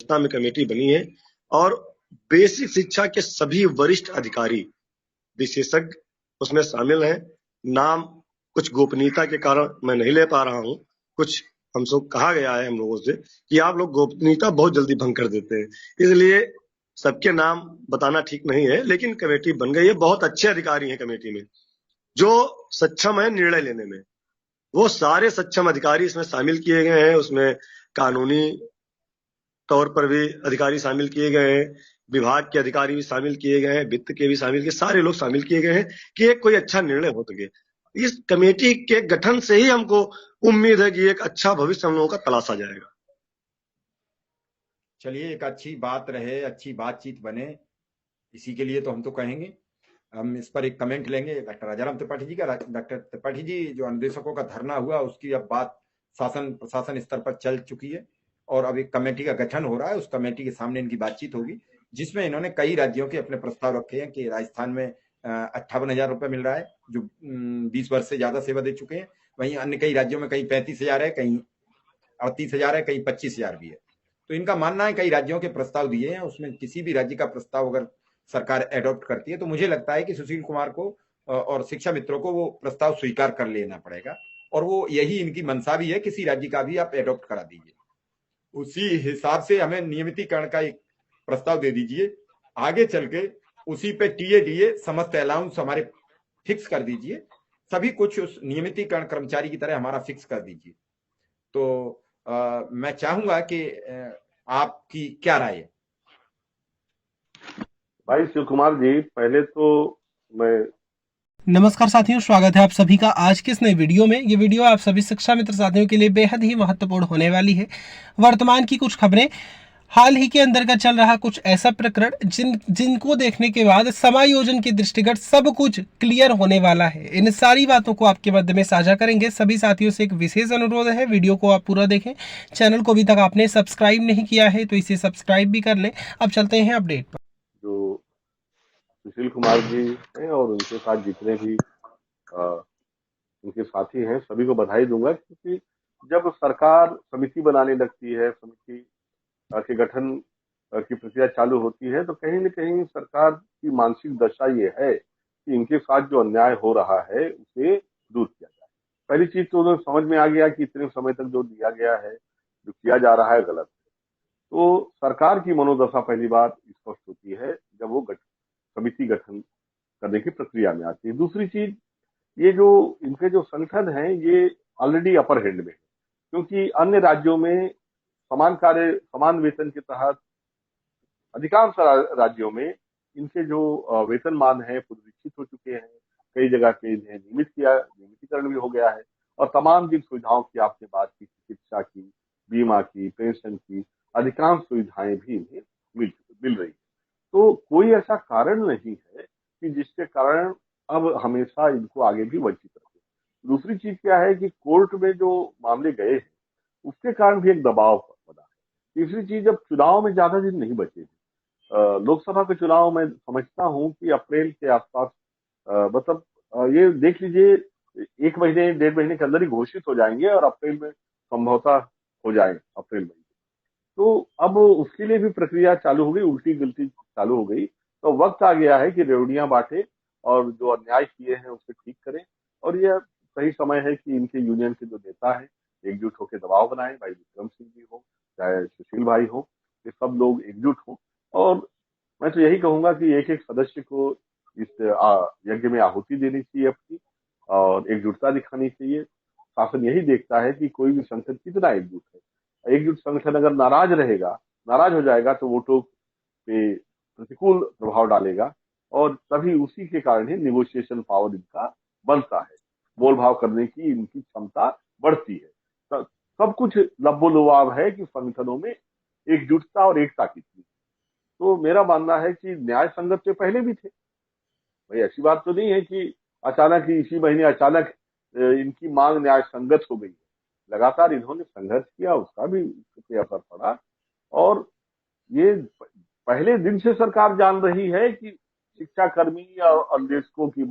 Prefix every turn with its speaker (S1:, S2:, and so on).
S1: अध्यक्षता में कमेटी बनी है और बेसिक शिक्षा के सभी वरिष्ठ अधिकारी विशेषज्ञ उसमें शामिल हैं। नाम कुछ गोपनीयता के कारण मैं नहीं ले पा रहा हूं। कुछ हमसे कहा गया है हम लोगों से कि आप लोग गोपनीयता बहुत जल्दी भंग कर देते हैं, इसलिए सबके नाम बताना ठीक नहीं है। लेकिन कमेटी बन गई है, बहुत अच्छे अधिकारी हैं कमेटी में जो सक्षम है निर्णय लेने में। वो सारे सक्षम अधिकारी इसमें शामिल किए गए हैं। उसमें कानूनी तौर पर भी अधिकारी शामिल किए गए हैं, विभाग के अधिकारी भी शामिल किए गए हैं, वित्त के भी शामिल किए, सारे लोग शामिल किए गए हैं कि एक कोई अच्छा निर्णय हो सके। इस कमेटी के गठन से ही हमको उम्मीद है कि एक अच्छा भविष्य हम लोगों का तलाशा जाएगा।
S2: चलिए, एक अच्छी बात रहे, अच्छी बातचीत बने, इसी के लिए तो हम तो कहेंगे। हम इस पर एक कमेंट लेंगे डॉक्टर राजाराम त्रिपाठी जी का। डॉक्टर त्रिपाठी जी, जो अन्वेषकों का धरना हुआ उसकी अब बात शासन प्रशासन स्तर पर चल चुकी है और अब एक कमेटी का गठन हो रहा है। उस कमेटी के सामने इनकी बातचीत होगी, जिसमें इन्होंने कई राज्यों के अपने प्रस्ताव रखे हैं कि राजस्थान में 58,000 रुपए मिल रहा है, जो 20 वर्ष से ज्यादा सेवा दे चुके हैं। वहीं अन्य कई राज्यों में कहीं 35,000 है, कहीं 38,000 है, कहीं 25,000 भी है। तो इनका मानना है कई राज्यों के प्रस्ताव दिए हैं, उसमें किसी भी राज्य का प्रस्ताव अगर सरकार एडॉप्ट करती है तो मुझे लगता है कि सुशील कुमार को और शिक्षा मित्रों को वो प्रस्ताव स्वीकार कर लेना पड़ेगा। और वो यही इनकी मंशा भी है, किसी राज्य का भी आप एडॉप्ट करा दीजिए, उसी हिसाब से हमें नियमितीकरण का एक प्रस्ताव दे दीजिए। आगे चल के उसी पे टीए डीए समस्त अलाउंस हमारे फिक्स कर दीजिए, सभी कुछ उस नियमितीकरण कर्मचारी की तरह हमारा फिक्स कर दीजिए। तो मैं चाहूंगा कि आपकी क्या राय है?
S3: भाई शिव कुमार जी, पहले तो मैं
S4: नमस्कार साथियों, स्वागत है आप सभी का आज के इस नए वीडियो में। ये वीडियो आप सभी शिक्षा मित्र साथियों के लिए बेहद ही महत्वपूर्ण होने वाली है। वर्तमान की कुछ खबरें, हाल ही के अंदर का चल रहा कुछ ऐसा प्रकरण जिनको देखने के बाद समायोजन के दृष्टिगत सब कुछ क्लियर होने वाला है। इन सारी बातों को आपके मध्य में साझा करेंगे। सभी साथियों से एक विशेष अनुरोध है, वीडियो को आप पूरा देखें। चैनल को अभी तक आपने सब्सक्राइब नहीं किया है तो इसे सब्सक्राइब भी कर लें। अब चलते हैं अपडेट पर।
S3: जो सुशील कुमार जी हैं और उनके साथ जितने भी उनके साथी हैं, सभी को बधाई दूंगा, क्योंकि जब सरकार समिति बनाने लगती है, समिति के गठन की प्रक्रिया चालू होती है, तो कहीं न कहीं सरकार की मानसिक दशा ये है कि इनके साथ जो अन्याय हो रहा है उसे दूर किया जाए। पहली चीज तो उन्हें समझ में आ गया कि इतने समय तक जो दिया गया है, जो किया जा रहा है, गलत है। तो सरकार की मनोदशा पहली बात स्पष्ट होती है जब वो समिति गठन करने की प्रक्रिया में आती है। दूसरी चीज, ये जो इनके जो संगठन हैं ये ऑलरेडी अपर हैंड में है, क्योंकि अन्य राज्यों में समान कार्य समान वेतन के तहत अधिकांश राज्यों में इनके जो वेतनमान है पुनरीक्षित हो चुके हैं। कई जगह पे इन्हें नियमितीकरण भी हो गया है और तमाम जिन सुविधाओं की आपने बात की, चिकित्सा की, बीमा की, पेंशन की, अधिकांश सुविधाएं भी इन्हें मिल रही है। तो कोई ऐसा कारण नहीं है कि जिसके कारण अब हमेशा इनको आगे भी वंचित रखे। दूसरी चीज क्या है कि कोर्ट में जो मामले गए हैं उसके कारण भी एक दबाव बना है। तीसरी चीज, अब चुनाव में ज्यादा दिन नहीं बचे हैं। लोकसभा के चुनाव में समझता हूं कि अप्रैल के आसपास, मतलब ये देख लीजिए, 1 महीने 1.5 महीने के अंदर ही घोषित हो जाएंगे और अप्रैल में संभवतः हो जाए, अप्रैल में। तो अब उसके लिए भी प्रक्रिया चालू हो गई, उल्टी गिल्टी चालू हो गई। तो वक्त आ गया है कि रेवड़ियां बांटे और जो अन्याय किए हैं उसे ठीक करें। और यह सही समय है कि इनके यूनियन के जो नेता हैं एकजुट होकर दबाव बनाएं, भाई विक्रम सिंह जी हो चाहे सुशील भाई हो, ये सब लोग एकजुट हो। और मैं तो यही कहूंगा कि एक एक सदस्य को इस यज्ञ में आहुति देनी चाहिए अपनी, और एकजुटता दिखानी चाहिए। शासन यही देखता है कि कोई भी संगठन कितना एकजुट है। एकजुट संगठन अगर नाराज हो जाएगा तो वोटों पे प्रतिकूल प्रभाव डालेगा, और तभी उसी के कारण ही निगोशिएशन पावर इनका बनता है, मोल भाव करने की इनकी क्षमता बढ़ती है। सब कुछ लब्बो-लुआब है कि संगठनों में एकजुटता और एकता की थी। तो मेरा मानना है कि न्याय संगत से पहले भी थे भाई, ऐसी बात तो नहीं है कि अचानक ही इसी महीने अचानक इनकी मांग न्याय संगत हो गई। लगातार इन्होंने संघर्ष किया, उसका भी इस पे असर पड़ा। और ये पहले दिन से सरकार जान रही है कि शिक्षा कर्मी और अन्वेषकों की